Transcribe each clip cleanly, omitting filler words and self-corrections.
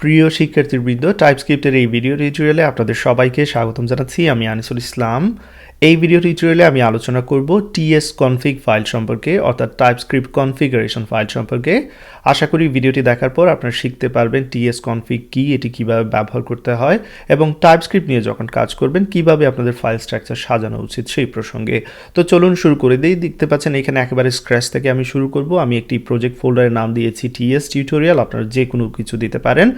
প্রিয় শিক্ষার্থীবৃন্দ, টাইপস্ক্রিপ্টের এই ভিডিও টিউটোরিয়ালে আপনাদের সবাইকে স্বাগতম জানাচ্ছি। আমি আনিসুল ইসলাম। এই ভিডিও টিউটোরিয়ালে আমি আলোচনা করব tsconfig ফাইল সম্পর্কে, অর্থাৎ টাইপস্ক্রিপ্ট কনফিগারেশন ফাইল সম্পর্কে। আশা করি ভিডিওটি দেখার পর আপনারা শিখতে পারবেন tsconfig কি, এটি কিভাবে ব্যবহার করতে হয় এবং টাইপস্ক্রিপ্ট নিয়ে যখন কাজ করবেন কিভাবে আপনাদের ফাইল স্ট্রাকচার সাজানো উচিত সেই প্রসঙ্গে। তো চলুন শুরু করে দিই। দেখতে পাচ্ছেন এখানে একেবারে স্ক্র্যাচ থেকে আমি শুরু করব। আমি একটি প্রজেক্ট ফোল্ডারের নাম দিয়েছি ts টিউটোরিয়াল, আপনারা যে কোনো কিছু দিতে পারেন।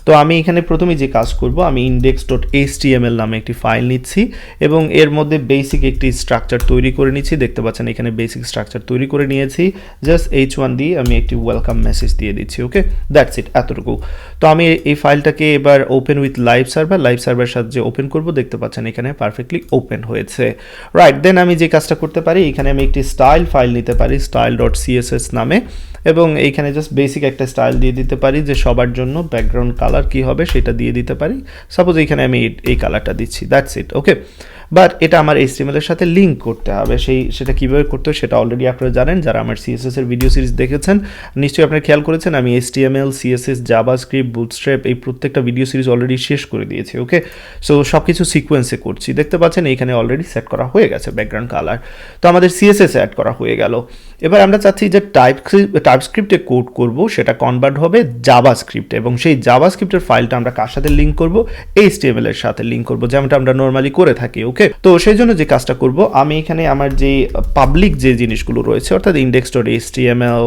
তো আমি এখানে প্রথমে যে কাজ করব, আমি index.html নামে একটি ফাইল নিচ্ছি এবং এর মধ্যে বেসিক একটি স্ট্রাকচার তৈরি করে নিচ্ছি। দেখতে পাচ্ছেন এখানে বেসিক স্ট্রাকচার তৈরি করে নিয়েছি। জাস্ট h1 দিয়ে আমি একটি ওয়েলকাম মেসেজ দিয়ে দিচ্ছি। ওকে, দ্যাটস ইট, এতটুকু। তো আমি এই ফাইলটাকে এবার ওপেন উইথ লাইভ সার্ভার সাহায্যে ওপেন করব। দেখতে পাচ্ছেন এখানে পারফেক্টলি ওপেন হয়েছে। রাইট, দেন আমি যে কাজটা করতে পারি, এখানে আমি একটি স্টাইল ফাইল নিতে পারি style.css নামে, এবং এইখানে জাস্ট বেসিক একটা স্টাইল দিয়ে দিতে পারি যে সবার জন্য ব্যাকগ্রাউন্ড কালার কি হবে সেটা দিয়ে দিতে পারি। সাপোজ এইখানে আমি এই কালারটা দিচ্ছি, দ্যাটস ইট। ওকে, বাট এটা আমার HTML এর সাথে লিঙ্ক করতে হবে। সেটা কীভাবে করতে হয় সেটা অলরেডি আপনারা জানেন, যারা আমার CSS এর ভিডিও সিরিজ দেখেছেন নিশ্চয়ই আপনারা খেয়াল করেছেন। আমি HTML, CSS, জাভাস্ক্রিপ্ট, বুটস্ট্র্যাপ এই প্রত্যেকটা ভিডিও সিরিজ অলরেডি শেষ করে দিয়েছি। ওকে, সো সব কিছু সিকোয়েন্সে করছি। দেখতে পাচ্ছেন এইখানে অলরেডি সেট করা হয়ে গেছে ব্যাকগ্রাউন্ড কালার। তো আমাদের CSS অ্যাড করা হয়ে গেল। এবার আমরা চাচ্ছি যে টাইপস্ক্রিপ্টে কোড করব, সেটা কনভার্ট হবে জাভাস্ক্রিপ্টে, এবং সেই জাভাস্ক্রিপ্টের ফাইলটা আমরা কার সাথে লিঙ্ক করব? HTML এর সাথে লিঙ্ক করব, যেমনটা আমরা নর্মালি করে থাকি। ওকে, তো সেই জন্য যে কাজটা করব, আমি এখানে আমার যে পাবলিক যে জিনিসগুলো রয়েছে, অর্থাৎ index.html,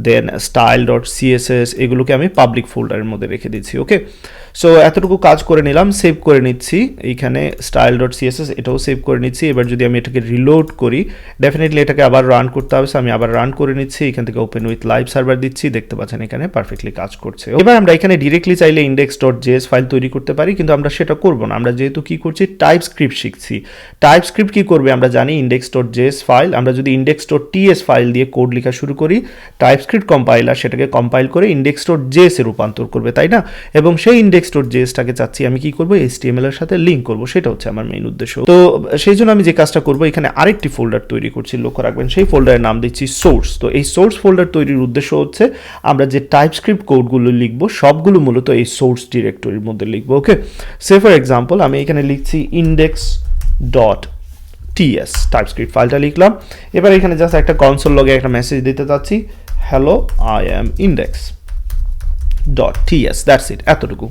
দেন style.css, এগুলোকে আমি পাবলিক ফোল্ডারের মধ্যে রেখে দিচ্ছি। ওকে, সো এতটুকু কাজ করে নিলাম, সেভ করে নিচ্ছি। এইখানে style.css এটাও সেভ করে নিচ্ছি। এবার যদি আমি এটাকে রিলোড করি, ডেফিনেটলি এটাকে আবার রান করতে হবে। আমি আবার রান করে নিচ্ছি। এখান থেকে ওপেন উইথ লাইভ সার্ভার দিচ্ছি। দেখতে পাচ্ছেন এখানে পারফেক্টলি কাজ করছে। এবার আমরা এখানে ডিরেক্টলি চাইলে index.js ফাইল তৈরি করতে পারি, কিন্তু আমরা সেটা করব না। আমরা যেহেতু কি করছি, টাইপস্ক্রিপ্ট শিখছি। টাইপস্ক্রিপ্ট কি করবে আমরা জানি, index.js ফাইল, আমরা যদি index.ts ফাইল দিয়ে কোড লেখা শুরু করি, টাইপস্ক্রিপ্ট কম্পাইলার সেটাকে কম্পাইল করে index.js এ রূপান্তর করবে, তাই না? এবং সেই index.js-টাকে চাচ্ছি আমি কি করব, HTML এর সাথে লিঙ্ক করব। সেটা হচ্ছে আমার মেইন উদ্দেশ্য। তো সেই জন্য আমি যে কাজটা করব, এখানে আরেকটি ফোল্ডার তৈরি করছি। লক্ষ্য রাখবেন সেই ফোল্ডারের নাম দিচ্ছি সোর্স। তো এই সোর্স ফোল্ডার তৈরির উদ্দেশ্য হচ্ছে আমরা যে টাইপস্ক্রিপ্ট কোডগুলো লিখব সবগুলো মূলত এই সোর্স ডিরেক্টরির মধ্যে লিখব। ওকে, সে ফর এক্সাম্পল আমি এখানে লিখছি index.ts টাইপস্ক্রিপ্ট ফাইলটা লিখলাম। এবার এখানে জাস্ট একটা কনসোল লগে একটা মেসেজ দিতে চাচ্ছি, hello I am index.ts, that's it, এতটুকু।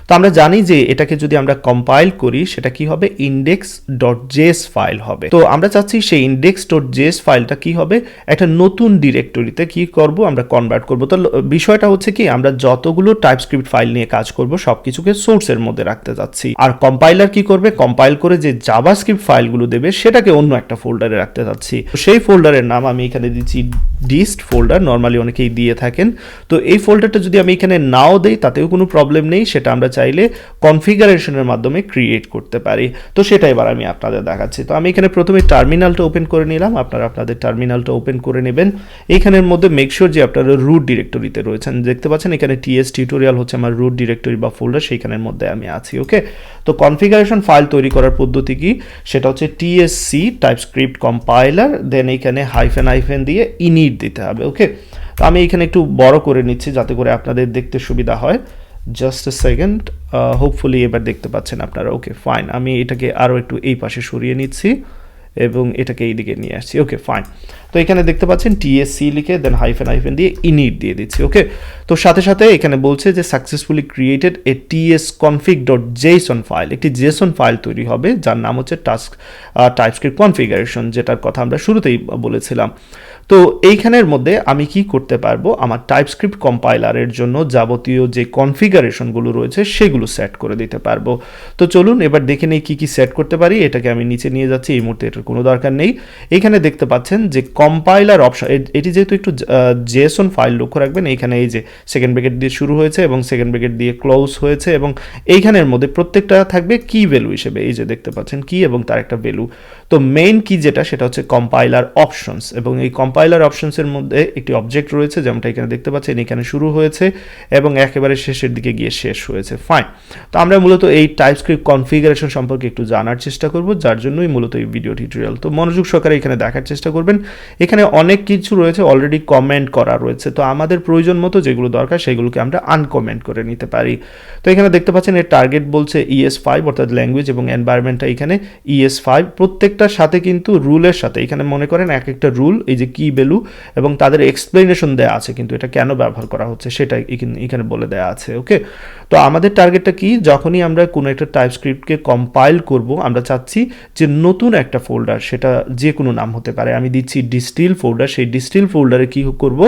তো আমরা জানি যে এটাকে যদি আমরা কম্পাইল করি সেটা কি হবে, index.js ফাইল হবে। তো আমরা চাচ্ছি সেই index.js ফাইলটা কি হবে, একটা নতুন ডিরেক্টরিতে কি করব, আমরা কনভার্ট করব। তো বিষয়টা হচ্ছে কি, আমরা যতগুলো টাইপস্ক্রিপ্ট ফাইল নিয়ে কাজ করব সবকিছুকে সোর্সের মধ্যে রাখতে যাচ্ছি, আর কম্পাইলার কি করবে, কম্পাইল করে যে জাভাস্ক্রিপ্ট ফাইলগুলো দেবে সেটাকে অন্য একটা ফোল্ডারে রাখতে যাচ্ছি। সেই ফোল্ডারের নাম আমি এখানে দিচ্ছি ডিস্ট ফোল্ডার, নর্মালি অনেকেই দিয়ে থাকেন। তো এই ফোল্ডারটা যদি আমি এখানে নাও দেই তাতেও কোনো প্রবলেম নেই, সেটা আমরা চাইলে কনফিগারেশনের মাধ্যমে ক্রিয়েট করতে পারি। তো সেটা এবার আমি আপনাদের দেখাচ্ছি। তো আমি এখানে প্রথমে টার্মিনালটা ওপেন করে নিলাম। আপনারা আপনাদের টার্মিনালটা ওপেন করে নেবেন। এইখানের মধ্যে মেক শিওর যে আপনারা রুট ডিরেক্টরিতে রয়েছেন। দেখতে পাচ্ছেন এখানে ts টিউটোরিয়াল হচ্ছে আমার রুট ডিরেক্টরি বা ফোল্ডার, সেইখানের মধ্যে আমি আছি। ওকে, তো কনফিগারেশন ফাইল তৈরি করার পদ্ধতি কি, সেটা হচ্ছে tsc টাইপস্ক্রিপ্ট কম্পাইলার, দেন এইখানে হাইফেন দিয়ে ইনিট দিতে হবে। ওকে, তো আমি এখানে একটু বড় করে নিচ্ছি যাতে করে আপনাদের দেখতে সুবিধা হয়। জাস্ট এ সেকেন্ড, হোপফুলি এবার দেখতে পাচ্ছেন আপনারা। ওকে, ফাইন, আমি এটাকে আরও একটু এই পাশে সরিয়ে নিচ্ছি এবং এটাকে এই দিকে নিয়ে আসছি। ওকে, ফাইন। তো এখানে দেখতে পাচ্ছেন tsc লিখে দেন হাইফেন দিয়ে ইনিট দিয়ে দিচ্ছি। ওকে, তো সাথে সাথে এখানে বলছে যে সাকসেসফুলি ক্রিয়েটেড এ tsconfig.json ফাইল, একটি জেসন ফাইল তৈরি হবে যার নাম হচ্ছে টাইপস্ক্রিপ্ট কনফিগারেশন, যেটার কথা আমরা শুরুতেই বলেছিলাম। তো এইখানের মধ্যে আমি কি করতে পারবো, আমার টাইপস্ক্রিপ্ট কম্পাইলারের জন্য যাবতীয় যে কনফিগারেশনগুলো রয়েছে সেগুলো সেট করে দিতে পারবো। তো চলুন এবার দেখে নেই কি কি সেট করতে পারি। এটাকে আমি নিচে নিয়ে যাচ্ছি, এই মুহূর্তে এটার কোনো দরকার নেই। এখানে দেখতে পাচ্ছেন যে কম্পাইলার অপশন, এটি যেহেতু একটু জেসন ফাইল, লক্ষ্য রাখবেন এইখানে এই যে সেকেন্ড ব্র্যাকেট দিয়ে শুরু হয়েছে এবং সেকেন্ড ব্র্যাকেট দিয়ে ক্লোজ হয়েছে, এবং এইখানের মধ্যে প্রত্যেকটা থাকবে কি ভ্যালু হিসেবে, এই যে দেখতে পাচ্ছেন কি এবং তার একটা ভ্যালু। তো তো মেইন কি যেটা সেটা হচ্ছে কম্পাইলার অপশনস, এবং এই কম্পাইলার অপশনসের মধ্যে একটি অবজেক্ট রয়েছে যেমনটা এখানে দেখতে পাচ্ছেন, এখানে শুরু হয়েছে এবং একেবারে শেষের দিকে গিয়ে শেষ হয়েছে। ফাইন, তো আমরা মূলত এই টাইপস্ক্রিপ্ট কনফিগারেশন সম্পর্কে একটু জানার চেষ্টা করব, যার জন্যই মূলত এই ভিডিও টিউটোরিয়াল। তো মনোযোগ সহকারে এখানে দেখার চেষ্টা করবেন। এখানে অনেক কিছু রয়েছে অলরেডি কমেন্ট করা রয়েছে, তো আমাদের প্রয়োজন মতো যেগুলো দরকার সেগুলোকে আমরা আনকমেন্ট করে নিতে পারি। তো এখানে দেখতে পাচ্ছেন এর টার্গেট বলছে ES5 অর্থাৎ ল্যাঙ্গুয়েজ, এবং এনভায়রনমেন্টটা এখানে ES5। প্রত্যেকটার সাথে কিন্তু রুলের সাথে এখানে মনে করেন এক একটা রুল, এই যে কি ভ্যালু এবং তাদের এক্সপ্লেনেশন দেওয়া আছে, কিন্তু এটা কেন ব্যবহার করা হচ্ছে সেটা এখানে বলে দেওয়া আছে। ওকে, তো আমাদের টার্গেটটা কি, যখনই আমরা কোনো একটা টাইপস্ক্রিপ্টকে কম্পাইল করব আমরা চাচ্ছি যে নতুন একটা ফোল্ডার, সেটা যে কোনো নাম হতে পারে, আমি দিচ্ছি ডিস্টিল ফোল্ডার, সেই ডিস্টিল ফোল্ডারে কি করব,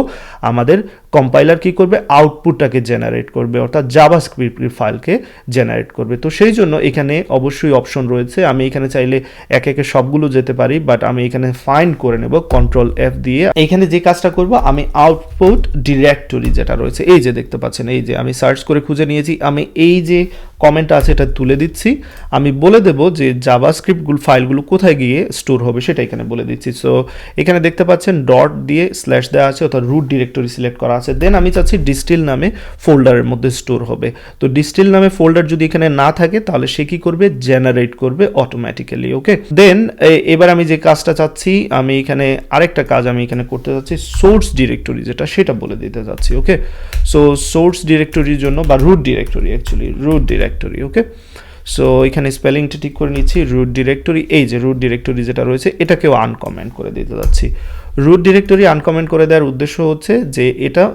আমাদের কম্পাইলার কি করবে, আউটপুটটাকে জেনারেট করবে, অর্থাৎ জাভাস্ক্রিপ্ট ফাইলকে জেনারেট করবে। তো সেই জন্য এখানে অবশ্যই অপশন রয়েছে, আমি এখানে চাইলে একে একে সবগুলো যেতে পারি, বাট আমি এখানে ফাইন্ড করে নেব Ctrl+F দিয়ে। এখানে যে কাজটা করব, আমি আউটপুট ডিরেক্টরি যেটা রয়েছে, এই যে দেখতে পাচ্ছেন, এই যে আমি সার্চ করে খুঁজে নিয়েছি, আমি এই যে কমেন্ট আছে এটা তুলে দিচ্ছি। আমি বলে দেব যে জাভাস্ক্রিপ্ট ফাইলগুলো কোথায় গিয়ে স্টোর হবে সেটা এখানে বলে দিচ্ছি। সো এখানে দেখতে পাচ্ছেন ডট দিয়ে স্ল্যাশ দেওয়া আছে, অর্থাৎ রুট ডিরেক্টরি সিলেক্ট করা আছে। দেন আমি চাচ্ছি ডিস্টিল নামে ফোল্ডারের মধ্যে স্টোর হবে। তো ডিস্টিল নামে ফোল্ডার যদি এখানে না থাকে তাহলে সে কি করবে, জেনারেট করবে অটোমেটিক্যালি। ওকে, দেন এবার আমি যে কাজটা চাচ্ছি, আমি এখানে আরেকটা কাজ আমি এখানে করতে যাচ্ছি, সোর্স ডিরেক্টরি যেটা সেটা বলে দিতে যাচ্ছি। ওকে, সো সোর্স ডিরেক্টরির জন্য, বা root directory, actually root directory. Okay, so এখানে স্পেলিংটা ঠিক করে নিচ্ছি, রুট ডিরেক্টরি, এই যে রুট ডিরেক্টরি যেটা রয়েছে এটাকেও আনকমেন্ট করে দিতে যাচ্ছি। রুট ডিরেক্টরি আনকমেন্ট করে দেওয়ার উদ্দেশ্য হচ্ছে যে এটা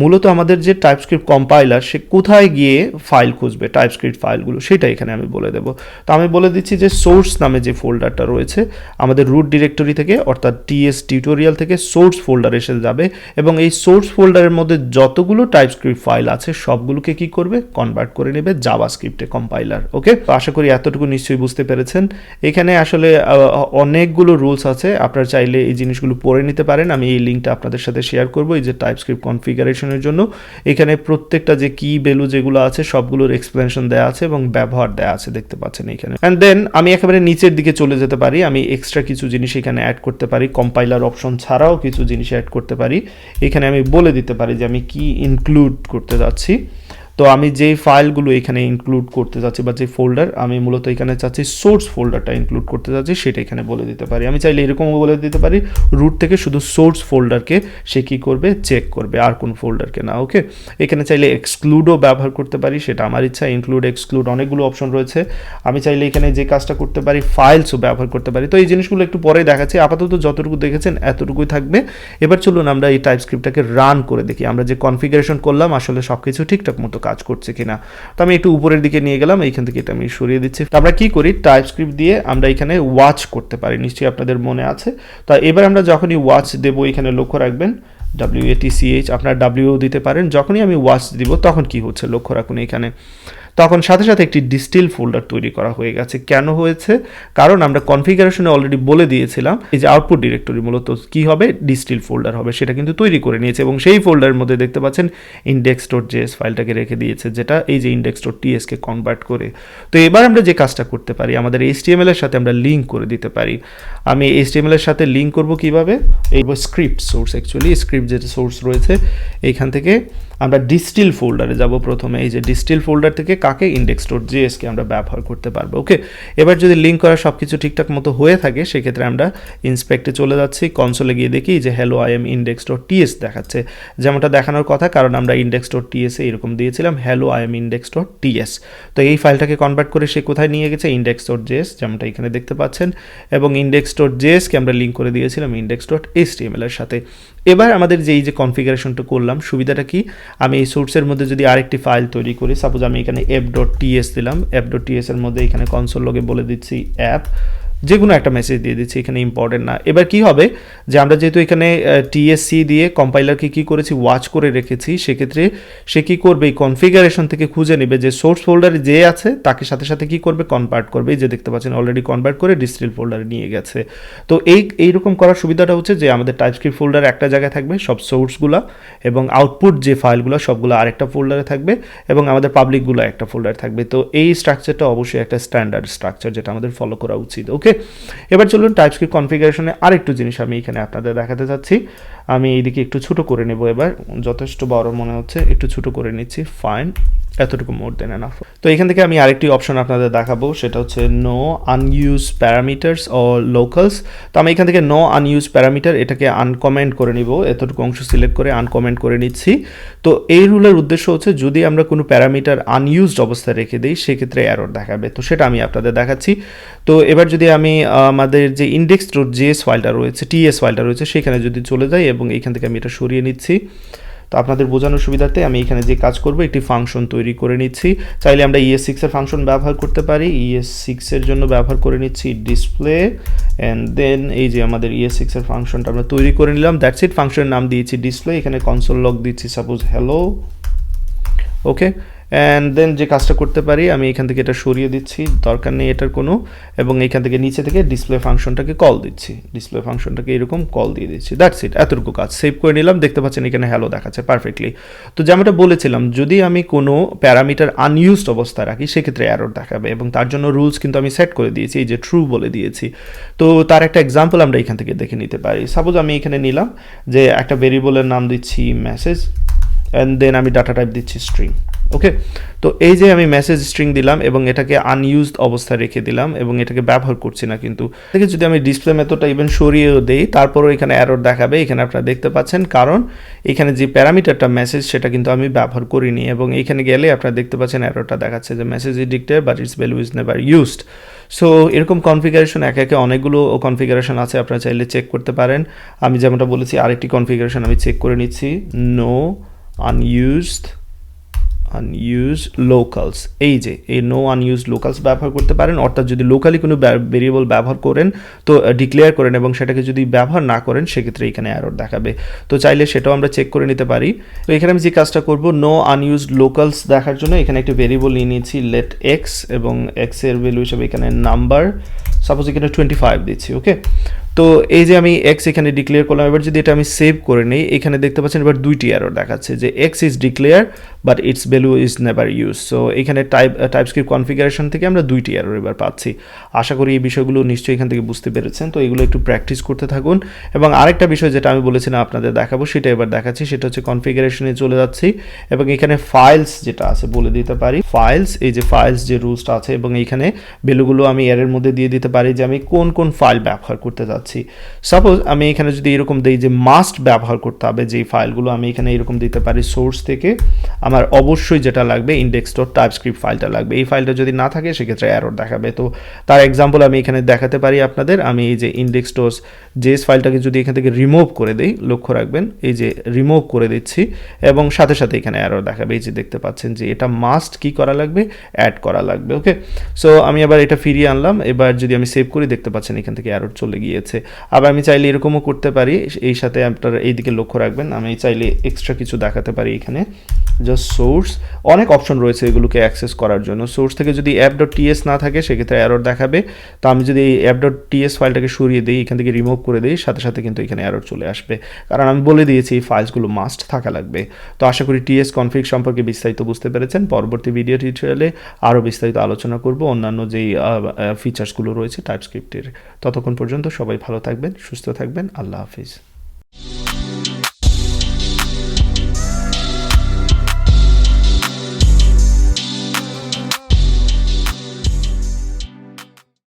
মূলত আমাদের যে টাইপস্ক্রিপ্ট কম্পাইলার সে কোথায় গিয়ে ফাইল খুঁজবে, টাইপস্ক্রিপ্ট ফাইলগুলো, সেটা এখানে আমি বলে দেবো। তো আমি বলে দিচ্ছি যে সোর্স নামে যে ফোল্ডারটা রয়েছে আমাদের রুট ডিরেক্টরি থেকে, অর্থাৎ TS টিউটোরিয়াল থেকে সোর্স ফোল্ডার এসে যাবে, এবং এই সোর্স ফোল্ডারের মধ্যে যতগুলো টাইপস্ক্রিপ্ট ফাইল আছে সবগুলোকে কি করবে, কনভার্ট করে নেবে জাভাস্ক্রিপ্টে কম্পাইলার। ওকে, তো আশা করি এতটুকু নিশ্চয়ই বুঝতে পেরেছেন। এখানে আসলে অনেকগুলো রুলস আছে, আপনারা চাইলে এই জিনিসগুলো পড়ে নিতে পারেন। আমি এই লিঙ্কটা আপনাদের সাথে শেয়ার করবো, এই যে টাইপস্ক্রিপ্ট কনফিগারেশন জন্য এখানে প্রত্যেকটা যে কি ভ্যালু যেগুলো আছে সবগুলোর এক্সপ্লেনেশন দেওয়া আছে এবং ব্যবহার দেওয়া আছে, দেখতে পাচ্ছেন এখানে। এন্ড দেন আমি একেবারে নিচের দিকে চলে যেতে পারি, আমি এক্সট্রা কিছু জিনিস এখানে অ্যাড করতে পারি, কম্পাইলার অপশন ছাড়াও কিছু জিনিস অ্যাড করতে পারি। এখানে আমি বলে দিতে পারি যে আমি কি ইনক্লুড করতে যাচ্ছি। তো আমি যেই ফাইলগুলো এখানে ইনক্লুড করতে যাচ্ছি, বা যে ফোল্ডার আমি মূলত এখানে চাচ্ছি সোর্স ফোল্ডারটা ইনক্লুড করতে যাচ্ছি, সেটা এখানে বলে দিতে পারি। আমি চাইলে এরকমও বলে দিতে পারি রুট থেকে শুধু সোর্স ফোল্ডারকে সে কী করবে, চেক করবে, আর কোন ফোল্ডারকে না। ওকে, এখানে চাইলে এক্সক্লুডও ব্যবহার করতে পারি, সেটা আমার ইচ্ছা। ইনক্লুড, এক্সক্লুড অনেকগুলো অপশন রয়েছে। আমি চাইলে এখানে যে কাজটা করতে পারি ফাইলসও ব্যবহার করতে পারি। তো এই জিনিসগুলো একটু পরে দেখাচ্ছি, আপাতত যতটুকু দেখেছেন এতটুকুই থাকবে। এবার চলুন আমরা এই টাইপস্ক্রিপ্টটাকে রান করে দেখি, আমরা যে কনফিগারেশন করলাম আসলে সব কিছু ঠিকঠাক মতো কাজ করছে কিনা। তো আমি একটু উপরের দিকে নিয়ে গেলাম, এইখান থেকে এটা আমি সরিয়ে দিচ্ছি। তো আমরা কি করি, টাইপস্ক্রিপ্ট দিয়ে আমরা এখানে ওয়াচ করতে পারি, নিশ্চয়ই আপনাদের মনে আছে। তো এবার আমরা যখনই ওয়াচ দেবো, এখানে লক্ষ্য রাখবেন WATCH, আপনারা W দিতে পারেন। যখনই আমি ওয়াচ দিব তখন কি হচ্ছে লক্ষ্য রাখুন, এখানে তখন সাথে সাথে একটি ডিস্টিল ফোল্ডার তৈরি করা হয়ে গেছে। কেন হয়েছে, কারণ আমরা কনফিগারেশনে অলরেডি বলে দিয়েছিলাম এই যে আউটপুট ডিরেক্টরি মূলত কি হবে, ডিস্টিল ফোল্ডার হবে, সেটা কিন্তু তৈরি করে নিয়েছে, এবং সেই ফোল্ডারের মধ্যে দেখতে পাচ্ছেন index.js ফাইলটাকে রেখে দিয়েছে, যেটা এই যে index.ts কে কনভার্ট করে। তো এবার আমরা যে কাজটা করতে পারি, আমাদের HTML এর সাথে আমরা লিঙ্ক করে দিতে পারি। আমি HTML এর সাথে লিঙ্ক করব কিভাবে, এই স্ক্রিপ্ট সোর্স, অ্যাকচুয়ালি স্ক্রিপ্ট যেটা সোর্স রয়েছে এইখান থেকে আমরা ডিস্টিল ফোল্ডারে যাব প্রথমে। এই যে ডিস্টিল ফোল্ডার থেকে কাকে, index.js কে আমরা ব্যবহার করতে পারবো। ওকে, এবার যদি লিঙ্ক করা সব কিছু ঠিকঠাক মতো হয়ে থাকে সেক্ষেত্রে আমরা ইন্সপেক্টে চলে যাচ্ছি, কনসোলে গিয়ে দেখি যে hello I am index.ts দেখাচ্ছে, যেমনটা দেখানোর কথা, কারণ আমরা index.ts এ এরকম দিয়েছিলাম hello I am index.ts। তো এই ফাইলটাকে কনভার্ট করে সে কোথায় নিয়ে গেছে, index.js, যেমনটা এখানে দেখতে পাচ্ছেন, এবং index.js কে আমরা লিঙ্ক করে দিয়েছিলাম index.html এর সাথে। এবার আমাদের যে এই যে কনফিগারেশনটা করলাম, সুবিধাটা কি, আমি এই সোর্সের মধ্যে যদি আরেকটি ফাইল তৈরি করি, সাপোজ আমি এখানে app.ts দিলাম, app.ts এর মধ্যে এখানে কনসোল লগে বলে দিচ্ছি অ্যাপ, যে কোনো একটা মেসেজ দিয়ে দিচ্ছি, এখানে ইম্পর্টেন্ট না। এবার কি হবে যে আমরা যেহেতু এখানে TSC দিয়ে কম্পাইলারকে কি করেছি, ওয়াচ করে রেখেছি, সেক্ষেত্রে সে কি করবে, এই কনফিগারেশন থেকে খুঁজে নেবে যে সোর্স ফোল্ডারে যে আছে তাকে সাথে সাথে কি করবে, কনভার্ট করবে। এই যে দেখতে পাচ্ছেন অলরেডি কনভার্ট করে ডিস্টিল ফোল্ডারে নিয়ে গেছে। তো এইরকম করার সুবিধাটা হচ্ছে যে আমাদের টাইপস্ক্রিপ্ট ফোল্ডার একটা জায়গায় থাকবে সব সোর্সগুলো, এবং আউটপুট যে ফাইলগুলো সবগুলো আরেকটা ফোল্ডারে থাকবে, এবং আমাদের পাবলিকগুলো একটা ফোল্ডারে থাকবে। তো এই স্ট্রাকচারটা অবশ্যই একটা স্ট্যান্ডার্ড স্ট্রাকচার যেটা আমাদের ফলো করা উচিত। ওকে, এবার চলুন টাইপস্ক্রিপ্ট কনফিগারেশনে আরেকটু জিনিস আমি এখানে আপনাদের দেখাতে চাচ্ছি। আমি এইদিকে একটু ছোট করে নেব, এবার যথেষ্ট বড় মনে হচ্ছে, একটু ছোট করে নিচ্ছি, ফাইন, এতটুকু মোর দেন এনাফ। তো এখান থেকে আমি আরেকটি অপশন আপনাদের দেখাবো, সেটা হচ্ছে no unused parameters or locals. তো আমি এখান থেকে নো আনইউজ প্যারামিটার এটাকে আনকমেন্ট করে নিব, এতটুকু অংশ সিলেক্ট করে আনকমেন্ট করে নিচ্ছি। তো এই রুলের উদ্দেশ্য হচ্ছে যদি আমরা কোনো প্যারামিটার আনইউজড অবস্থায় রেখে দিই সেক্ষেত্রে এরর দেখাবে, তো সেটা আমি আপনাদের দেখাচ্ছি। তো এবার যদি আমি আমাদের যে index.js ফাইলটা রয়েছে, ts ফাইলটা রয়েছে, সেখানে যদি চলে যাই এবং এইখান থেকে আমি এটা সরিয়ে নিচ্ছি। তো আপনাদের বোঝানোর সুবিধার্থে আমি এখানে যে কাজ করব, একটি ফাংশন তৈরি করে নিচ্ছি। চাইলে আমরা ES6 এর ফাংশন ব্যবহার করতে পারি, ES6 এর জন্য ব্যবহার করে নিচ্ছি ডিসপ্লে, অ্যান্ড দেন এই যে আমাদের ES6 এর ফাংশনটা আমরা তৈরি করে নিলাম, দ্যাটস ইট। ফাংশনের নাম দিয়েছি ডিসপ্লে, এখানে কনসোল লগ দিচ্ছি suppose hello, okay. And then যে কাজটা করতে পারি, আমি এখান থেকে এটা সরিয়ে দিচ্ছি, দরকার নেই এটার কোনো, এবং এইখান থেকে নিচে থেকে ডিসপ্লে ফাংশনটাকে কল দিচ্ছি, ডিসপ্লে ফাংশনটাকে এরকম কল দিয়ে দিচ্ছি, দ্যাটস ইট। এতটুকু কাজ সেভ করে নিলাম, দেখতে পাচ্ছেন এখানে হ্যালো দেখাচ্ছে পারফেক্টলি। তো যেমনটা বলেছিলাম, যদি আমি কোনো প্যারামিটার আনইউজড অবস্থায় রাখি সেক্ষেত্রে এরর দেখাবে, এবং তার জন্য রুলস কিন্তু আমি সেট করে দিয়েছি, এই যে ট্রু বলে দিয়েছি। তো তার একটা এক্সাম্পল আমরা এখান থেকে দেখে নিতে পারি। সাপোজ আমি এখানে নিলাম যে একটা ভেরিয়েবলের নাম দিচ্ছি মেসেজ, অ্যান্ড দেন আমি ডাটা টাইপ দিচ্ছি স্ট্রিং, ওকে। তো এই যে আমি মেসেজ স্ট্রিং দিলাম এবং এটাকে আনইউজড অবস্থায় রেখে দিলাম এবং এটাকে ব্যবহার করছি না, কিন্তু দেখে যদি আমি ডিসপ্লে মেথডটা ইভেন সরিয়েও দেই তারপরও এখানে এরর দেখাবে, এখানে আপনারা দেখতে পাচ্ছেন, কারণ এখানে যে প্যারামিটারটা মেসেজ সেটা কিন্তু আমি ব্যবহার করিনি, এবং এখানে গেলে আপনারা দেখতে পাচ্ছেন এররটা দেখাচ্ছে যে message is declared but it's value is never used. So এরকম কনফিগারেশন একে একে অনেকগুলো কনফিগারেশন আছে, আপনারা চাইলে চেক করতে পারেন। আমি যেমনটা বলেছি আরেকটি কনফিগারেশন আমি চেক করে নিচ্ছি, নো unused locals, এই যে এই নো আনইউজড লোকালস ব্যবহার করতে পারেন, অর্থাৎ যদি লোকালি কোনো ভেরিয়েবল ব্যবহার করেন তো ডিক্লেয়ার করেন এবং সেটাকে যদি ব্যবহার না করেন সেক্ষেত্রে এখানে এরর দেখাবে। তো চাইলে সেটাও আমরা চেক করে নিতে পারি। তো এখানে আমি যে কাজটা করব, নো আনইউজড লোকালস দেখার জন্য এখানে একটা ভেরিয়েবল নিয়ে নিয়েছি লেট এক্স, এবং এক্স এর ভ্যালু হিসেবে এখানে নাম্বার, সাপোজ এখানে 25 দিচ্ছি, ওকে। তো এই যে আমি এক্স এখানে ডিক্লেয়ার করলাম, এবার যদি এটা আমি সেভ করে নিই, এখানে দেখতে পাচ্ছেন এবার দুইটি এরর দেখাচ্ছে যে x is declare but it's value is never use. So এখানে টাইপস্ক্রিপ্ট কনফিগারেশন থেকে আমরা দুইটি এরর এবার পাচ্ছি। আশা করি এই বিষয়গুলো নিশ্চয়ই এখান থেকে বুঝতে পেরেছেন। তো এগুলো একটু প্র্যাকটিস করতে থাকুন, এবং আরেকটা বিষয় যেটা আমি বলেছিলাম আপনাদের দেখাবো সেটা এবার দেখাচ্ছি, সেটা হচ্ছে কনফিগারেশনে চলে যাচ্ছি এবং এখানে ফাইলস যেটা আছে বলে দিতে পারি, ফাইলস, এই যে ফাইলস যে রুলসটা আছে, এবং এইখানে ভ্যালুগুলো আমি এর মধ্যে দিয়ে দিতে পারি যে আমি কোন কোন ফাইল ব্যবহার করতে যাচ্ছি। সাপোজ আমি এখানে যদি এরকম দিই যে মাস্ট ব্যবহার করতে হবে যে ফাইলগুলো, আমি এখানে এরকম দিতে পারি সোর্স থেকে আমার অবশ্যই যেটা লাগবে index.typescript ফাইলটা লাগবে, এই ফাইলটা যদি না থাকে সেক্ষেত্রে এরর দেখাবে। তো তার এক্সাম্পল আমি এখানে দেখাতে পারি আপনাদের, আমি এই যে index.js ফাইলটাকে যদি এখান থেকে রিমুভ করে দিই, লক্ষ্য রাখবেন এই যে রিমুভ করে দিচ্ছি এবং সাথে সাথে এখানে এরর দেখাবে, এই যে দেখতে পাচ্ছেন যে এটা মাস্ট কি করা লাগবে, অ্যাড করা লাগবে, ওকে। সো আমি আবার এটা ফিরিয়ে আনলাম, এবার যদি আমি সেভ করি দেখতে পাচ্ছেন এখান থেকে এরর চলে গিয়েছে। আবার আমি চাইলে এরকমও করতে পারি, এই সাথে আপনারা এইদিকে লক্ষ্য রাখবেন, আমি চাইলে এক্সট্রা কিছু দেখাতে পারি এখানে, জাস্ট সোর্স, অনেক অপশন রয়েছে এগুলোকে অ্যাক্সেস করার জন্য। সোর্স থেকে যদি app.ts না থাকে সেক্ষেত্রে এরর দেখাবে, তো আমি যদি এই app.ts ফাইলটাকে সরিয়ে দিই, এখান থেকে রিমুভ করে দিই, সাথে সাথে কিন্তু এখানে এরর চলে আসবে, কারণ আমি বলে দিয়েছি এই ফাইলসগুলো মাস্ট থাকা লাগবে। তো আশা করি ts কনফিগ সম্পর্কে বিস্তারিত বুঝতে পেরেছেন। পরবর্তী ভিডিও টিউটোরিয়ালে আরও বিস্তারিত আলোচনা করব অন্যান্য যেই ফিচার্সগুলো রয়েছে টাইপস্ক্রিপ্টের। ততক্ষণ পর্যন্ত সবাই ভালো থাকবেন, সুস্থ থাকবেন, আল্লাহ হাফিজ।